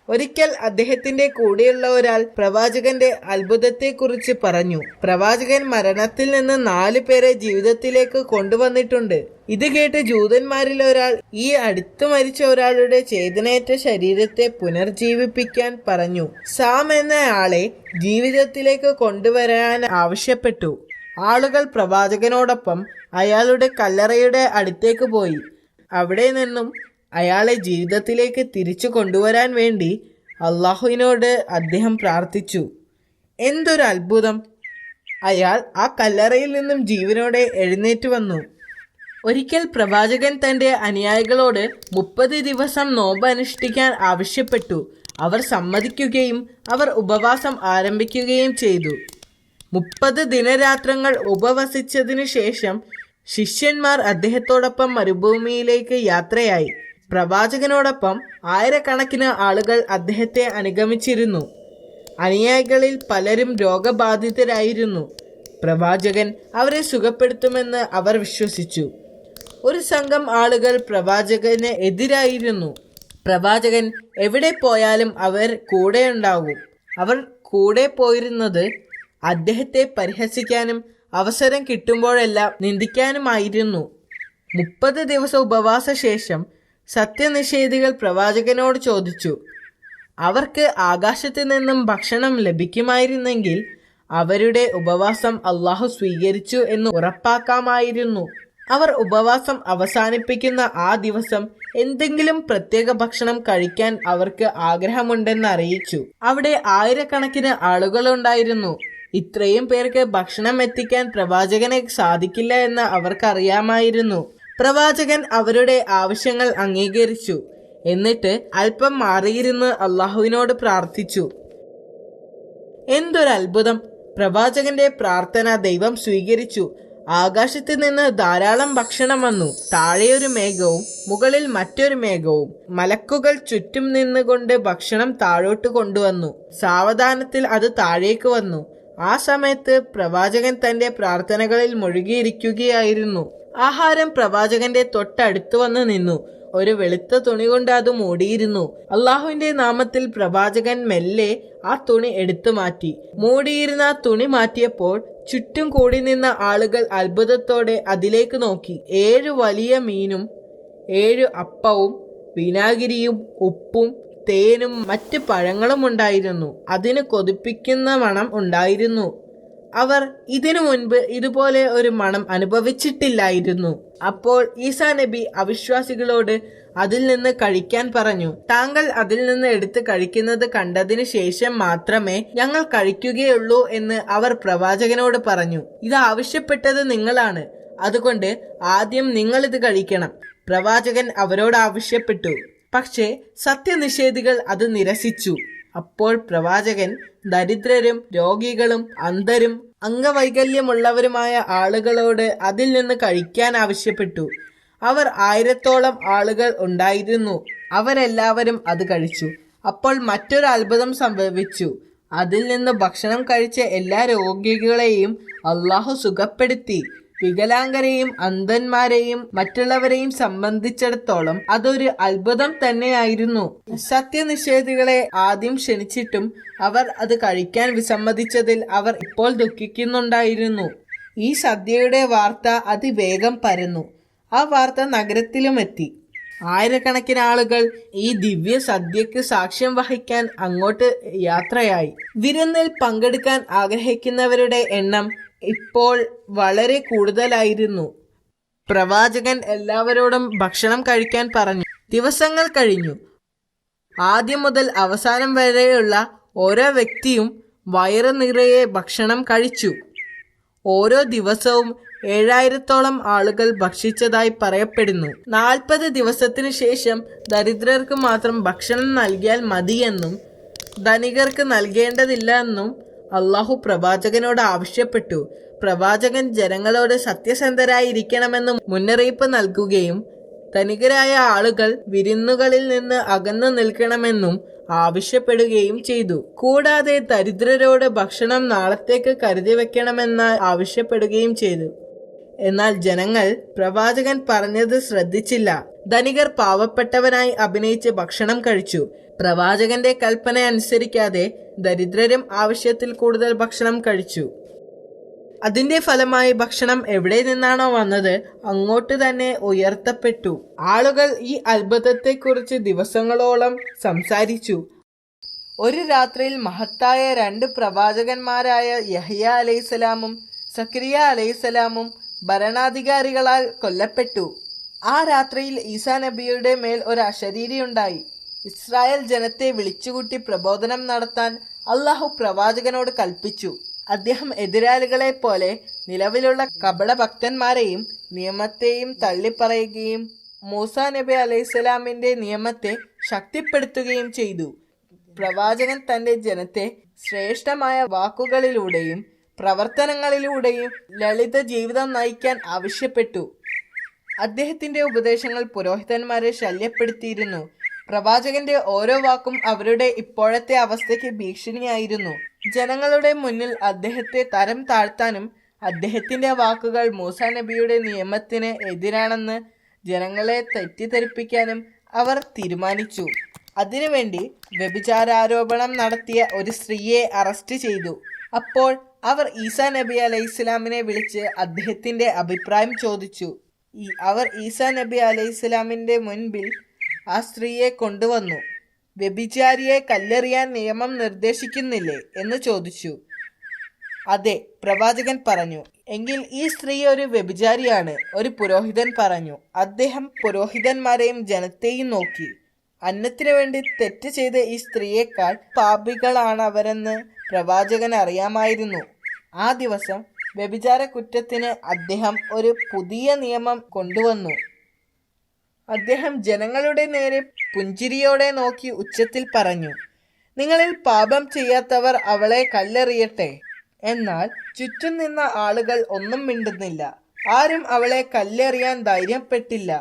ഒരിക്കൽ അദ്ദേഹത്തിന്റെ കൂടെയുള്ള ഒരാൾ പ്രവാചകന്റെ അത്ഭുതത്തെക്കുറിച്ച് പറഞ്ഞു. പ്രവാചകൻ മരണത്തിൽ നിന്ന് 4 പേരെ ജീവിതത്തിലേക്ക് കൊണ്ടുവന്നിട്ടുണ്ട്. ഇത് കേട്ട് ജൂതന്മാരിൽ ഒരാൾ ഈ അടുത്തു മരിച്ച ഒരാളുടെ ചേതനയേറ്റ ശരീരത്തെ പുനർജീവിപ്പിക്കാൻ പറഞ്ഞു. സാം എന്നയാളെ ജീവിതത്തിലേക്ക് കൊണ്ടുവരാൻ ആവശ്യപ്പെട്ടു. ആളുകൾ പ്രവാചകനോടൊപ്പം അയാളുടെ കല്ലറയുടെ അടുത്തേക്ക് പോയി. അവിടെ നിന്നും അയാളെ ജീവിതത്തിലേക്ക് തിരിച്ചു കൊണ്ടുവരാൻ വേണ്ടി അള്ളാഹുവിനോട് അദ്ദേഹം പ്രാർത്ഥിച്ചു. എന്തൊരു അത്ഭുതം! അയാൾ ആ കല്ലറയിൽ നിന്നും ജീവനോടെ എഴുന്നേറ്റ് വന്നു. ഒരിക്കൽ പ്രവാചകൻ തന്റെ അനുയായികളോട് 30 ദിവസം നോമ്പ് അനുഷ്ഠിക്കാൻ ആവശ്യപ്പെട്ടു. അവർ സമ്മതിക്കുകയും അവർ ഉപവാസം ആരംഭിക്കുകയും ചെയ്തു. 30 ദിനരാത്രങ്ങൾ ഉപവസിച്ചതിനു ശേഷം ശിഷ്യന്മാർ അദ്ദേഹത്തോടൊപ്പം മരുഭൂമിയിലേക്ക് യാത്രയായി. പ്രവാചകനോടൊപ്പം ആയിരക്കണക്കിന് ആളുകൾ അദ്ദേഹത്തെ അനുഗമിച്ചിരുന്നു. അനുയായികളിൽ പലരും രോഗബാധിതരായിരുന്നു. പ്രവാചകൻ അവരെ സുഖപ്പെടുത്തുമെന്ന് അവർ വിശ്വസിച്ചു. ഒരു സംഘം ആളുകൾ പ്രവാചകന് എതിരായിരുന്നു. പ്രവാചകൻ എവിടെ പോയാലും അവർ കൂടെയുണ്ടാകും. അവർ കൂടെ പോയിരുന്നത് അദ്ദേഹത്തെ പരിഹസിക്കാനും അവസരം കിട്ടുമ്പോഴെല്ലാം നിന്ദിക്കാനുമായിരുന്നു. 30 ദിവസം ഉപവാസ ശേഷം സത്യനിഷേധികൾ പ്രവാചകനോട് ചോദിച്ചു. അവർക്ക് ആകാശത്ത് നിന്നും ഭക്ഷണം ലഭിക്കുമായിരുന്നെങ്കിൽ അവരുടെ ഉപവാസം അള്ളാഹു സ്വീകരിച്ചു എന്ന് ഉറപ്പാക്കാമായിരുന്നു. അവർ ഉപവാസം അവസാനിപ്പിക്കുന്ന ആ ദിവസം എന്തെങ്കിലും പ്രത്യേക ഭക്ഷണം കഴിക്കാൻ അവർക്ക് ആഗ്രഹമുണ്ടെന്ന് അറിയിച്ചു. അവിടെ ആയിരക്കണക്കിന് ആളുകളുണ്ടായിരുന്നു. ഇത്രയും പേർക്ക് ഭക്ഷണം എത്തിക്കാൻ പ്രവാചകനെ സാധിക്കില്ല എന്ന് അവർക്കറിയാമായിരുന്നു. പ്രവാചകൻ അവരുടെ ആവശ്യങ്ങൾ അംഗീകരിച്ചു. എന്നിട്ട് അല്പം മാറിയിരുന്ന് അള്ളാഹുവിനോട് പ്രാർത്ഥിച്ചു. എന്തൊരു അത്ഭുതം! പ്രവാചകന്റെ പ്രാർത്ഥന ദൈവം സ്വീകരിച്ചു. ആകാശത്ത് നിന്ന് ധാരാളം ഭക്ഷണം വന്നു. താഴെയൊരു മേഘവും മുകളിൽ മറ്റൊരു മേഘവും. മലക്കുകൾ ചുറ്റും നിന്നുകൊണ്ട് ഭക്ഷണം താഴോട്ട് കൊണ്ടുവന്നു. സാവധാനത്തിൽ അത് താഴേക്ക് വന്നു. ആ സമയത്ത് പ്രവാചകൻ തന്റെ പ്രാർത്ഥനകളിൽ മുഴുകിയിരിക്കുകയായിരുന്നു. ആഹാരം പ്രവാചകന്റെ തൊട്ടടുത്ത് വന്ന് നിന്നു. ഒരു വെളുത്ത തുണി കൊണ്ട് അത് മൂടിയിരുന്നു. അള്ളാഹുവിന്റെ നാമത്തിൽ പ്രവാചകൻ മെല്ലെ ആ തുണി എടുത്തു മാറ്റി. മൂടിയിരുന്ന ആ തുണി മാറ്റിയപ്പോൾ ചുറ്റും കൂടി നിന്ന ആളുകൾ അത്ഭുതത്തോടെ അതിലേക്ക് നോക്കി. 7 വലിയ മീനും 7 അപ്പവും വിനാഗിരിയും ഉപ്പും തേനും മറ്റ് പഴങ്ങളും ഉണ്ടായിരുന്നു. അതിന് കൊതിപ്പിക്കുന്ന മണം ഉണ്ടായിരുന്നു. അവർ ഇതിനു മുൻപ് ഇതുപോലെ ഒരു മണം അനുഭവിച്ചിട്ടില്ലായിരുന്നു. അപ്പോൾ ഈസാ നബി അവിശ്വാസികളോട് അതിൽ നിന്ന് കഴിക്കാൻ പറഞ്ഞു. താങ്കൾ അതിൽ നിന്ന് എടുത്ത് കഴിക്കുന്നത് കണ്ടതിന് ശേഷം മാത്രമേ ഞങ്ങൾ കഴിക്കുകയുള്ളൂ എന്ന് അവർ പ്രവാചകനോട് പറഞ്ഞു. ഇത് ആവശ്യപ്പെട്ടത് നിങ്ങളാണ്, അതുകൊണ്ട് ആദ്യം നിങ്ങൾ ഇത് കഴിക്കണം. പ്രവാചകൻ അവരോട് ആവശ്യപ്പെട്ടു. പക്ഷേ സത്യനിഷേധികൾ അത് നിരസിച്ചു. അപ്പോൾ പ്രവാചകൻ ദരിദ്രരും രോഗികളും അന്ധരും അംഗവൈകല്യമുള്ളവരുമായ ആളുകളോട് അതിൽ നിന്ന് കഴിക്കാൻ ആവശ്യപ്പെട്ടു. അവർ 1000-ഓളം ആളുകൾ ഉണ്ടായിരുന്നു. അവരെല്ലാവരും അത് കഴിച്ചു. അപ്പോൾ മറ്റൊരു അത്ഭുതം സംഭവിച്ചു. അതിൽ നിന്ന് ഭക്ഷണം കഴിച്ച എല്ലാ രോഗികളെയും അള്ളാഹു സുഖപ്പെടുത്തി. വികലാംഗരെയും അന്ധന്മാരെയും മറ്റുള്ളവരെയും സംബന്ധിച്ചിടത്തോളം അതൊരു അത്ഭുതം തന്നെയായിരുന്നു. സത്യനിഷേധികളെ ആദ്യം ക്ഷണിച്ചിട്ടും അവർ അത് കഴിക്കാൻ വിസമ്മതിച്ചതിൽ അവർ ഇപ്പോൾ ദുഃഖിക്കുന്നുണ്ടായിരുന്നു. ഈ സദ്യയുടെ വാർത്ത അതിവേഗം പരന്നു. ആ വാർത്ത നഗരത്തിലുമെത്തി. ആയിരക്കണക്കിന് ആളുകൾ ഈ ദിവ്യ സദ്യക്ക് സാക്ഷ്യം വഹിക്കാൻ അങ്ങോട്ട് യാത്രയായി. വിരുന്നിൽ പങ്കെടുക്കാൻ ആഗ്രഹിക്കുന്നവരുടെ എണ്ണം ഇപ്പോൾ വളരെ കൂടുതലായിരുന്നു. പ്രവാചകൻ എല്ലാവരോടും ഭക്ഷണം കഴിക്കാൻ പറഞ്ഞു. ദിവസങ്ങൾ കഴിഞ്ഞു. ആദ്യം മുതൽ അവസാനം വരെയുള്ള ഓരോ വ്യക്തിയും വയറ് നിറയെ ഭക്ഷണം കഴിച്ചു. ഓരോ ദിവസവും 7000-ഓളം ആളുകൾ ഭക്ഷിച്ചതായി പറയപ്പെടുന്നു. 40 ദിവസത്തിനു ശേഷം ദരിദ്രർക്ക് മാത്രം ഭക്ഷണം നൽകിയാൽ മതിയെന്നും ധനികർക്ക് നൽകേണ്ടതില്ല എന്നും അള്ളാഹു പ്രവാചകനോട് ആവശ്യപ്പെട്ടു. പ്രവാചകൻ ജനങ്ങളോട് സത്യസന്ധരായിരിക്കണമെന്ന് മുന്നറിയിപ്പ് നൽകുകയും ധനികരായ ആളുകൾ വിരുന്നുകളിൽ നിന്ന് അകന്നു നിൽക്കണമെന്നും ആവശ്യപ്പെടുകയും ചെയ്തു. കൂടാതെ ദരിദ്രരോട് ഭക്ഷണം നാളത്തേക്ക് കരുതി വെക്കണമെന്ന് ആവശ്യപ്പെടുകയും ചെയ്തു. എന്നാൽ ജനങ്ങൾ പ്രവാചകൻ പറഞ്ഞത് ശ്രദ്ധിച്ചില്ല. ധനികർ പാവപ്പെട്ടവനായി അഭിനയിച്ച് ഭക്ഷണം കഴിച്ചു. പ്രവാചകന്റെ കൽപ്പന അനുസരിക്കാതെ ദരിദ്രരും ആവശ്യത്തിൽ കൂടുതൽ ഭക്ഷണം കഴിച്ചു. അതിന്റെ ഫലമായി ഭക്ഷണം എവിടെ നിന്നാണോ വന്നത് അങ്ങോട്ട് തന്നെ ഉയർത്തപ്പെട്ടു. ആളുകൾ ഈ അത്ഭുതത്തെക്കുറിച്ച് ദിവസങ്ങളോളം സംസാരിച്ചു. ഒരു രാത്രിയിൽ മഹത്തായ 2 പ്രവാചകന്മാരായ യഹ്യ അലൈഹിസ്സലാമും സക്കരിയ അലൈഹിസ്സലാമും ഭരണാധികാരികളാൽ കൊല്ലപ്പെട്ടു. ആ രാത്രിയിൽ ഈസാ നബിയുടെ മേൽ ഒരു അശരീരിയുണ്ടായി. ഇസ്രായേൽ ജനത്തെ വിളിച്ചുകൂട്ടി പ്രബോധനം നടത്താൻ അള്ളാഹു പ്രവാചകനോട് കൽപ്പിച്ചു. അദ്ദേഹം എതിരാളികളെ പോലെ നിലവിലുള്ള കപടഭക്തന്മാരെയും നിയമത്തെയും തള്ളിപ്പറയുകയും മൂസാ നബി അലൈഹിസ്സലാമിന്റെ നിയമത്തെ ശക്തിപ്പെടുത്തുകയും ചെയ്തു. പ്രവാചകൻ തന്റെ ജനത്തെ ശ്രേഷ്ഠമായ വാക്കുകളിലൂടെയും പ്രവർത്തനങ്ങളിലൂടെയും ലളിത ജീവിതം നയിക്കാൻ ആവശ്യപ്പെട്ടു. അദ്ദേഹത്തിന്റെ ഉപദേശങ്ങൾ പുരോഹിതന്മാരെ ശല്യപ്പെടുത്തിയിരുന്നു. പ്രവാചകന്റെ ഓരോ വാക്കും അവരുടെ ഇപ്പോഴത്തെ അവസ്ഥയ്ക്ക് ഭീഷണിയായിരുന്നു. ജനങ്ങളുടെ മുന്നിൽ അദ്ദേഹത്തെ തരം താഴ്ത്താനും അദ്ദേഹത്തിന്റെ വാക്കുകൾ മൂസാ നബിയുടെ നിയമത്തിന് എതിരാണെന്ന് ജനങ്ങളെ തെറ്റിദ്ധരിപ്പിക്കാനും അവർ തീരുമാനിച്ചു. അതിനുവേണ്ടി വ്യഭിചാരാരോപണം നടത്തിയ ഒരു സ്ത്രീയെ അറസ്റ്റ് ചെയ്തു. അപ്പോൾ അവർ ഈസാ നബി അലൈഹിസ്സലാമിനെ വിളിച്ച് അദ്ദേഹത്തിന്റെ അഭിപ്രായം ചോദിച്ചു. അവർ ഈസാ നബി അലൈഹിസ്സലാമിന്റെ മുൻപിൽ ആ സ്ത്രീയെ കൊണ്ടുവന്നു. വ്യഭിചാരിയെ കല്ലെറിയാൻ നിയമം നിർദ്ദേശിക്കുന്നില്ലേ എന്ന് ചോദിച്ചു. അതെ, പ്രവാചകൻ പറഞ്ഞു. എങ്കിൽ ഈ സ്ത്രീ ഒരു വ്യഭിചാരിയാണ്, ഒരു പുരോഹിതൻ പറഞ്ഞു. അദ്ദേഹം പുരോഹിതന്മാരെയും ജനത്തെയും നോക്കി. അന്നത്തിനു വേണ്ടി തെറ്റ് ചെയ്ത ഈ സ്ത്രീയേക്കാൾ പാപികളാണവരെന്ന് പ്രവാചകൻ അറിയാമായിരുന്നു. ആ ദിവസം വ്യഭിചാര കുറ്റത്തിന് അദ്ദേഹം ഒരു പുതിയ നിയമം കൊണ്ടുവന്നു. അദ്ദേഹം ജനങ്ങളുടെ നേരെ പുഞ്ചിരിയോടെ നോക്കി ഉച്ചത്തിൽ പറഞ്ഞു, നിങ്ങളിൽ പാപം ചെയ്യാത്തവർ അവളെ കല്ലെറിയട്ടെ. എന്നാൽ ചുറ്റും നിന്ന ആളുകൾ ഒന്നും മിണ്ടുന്നില്ല. ആരും അവളെ കല്ലെറിയാൻ ധൈര്യപ്പെട്ടില്ല.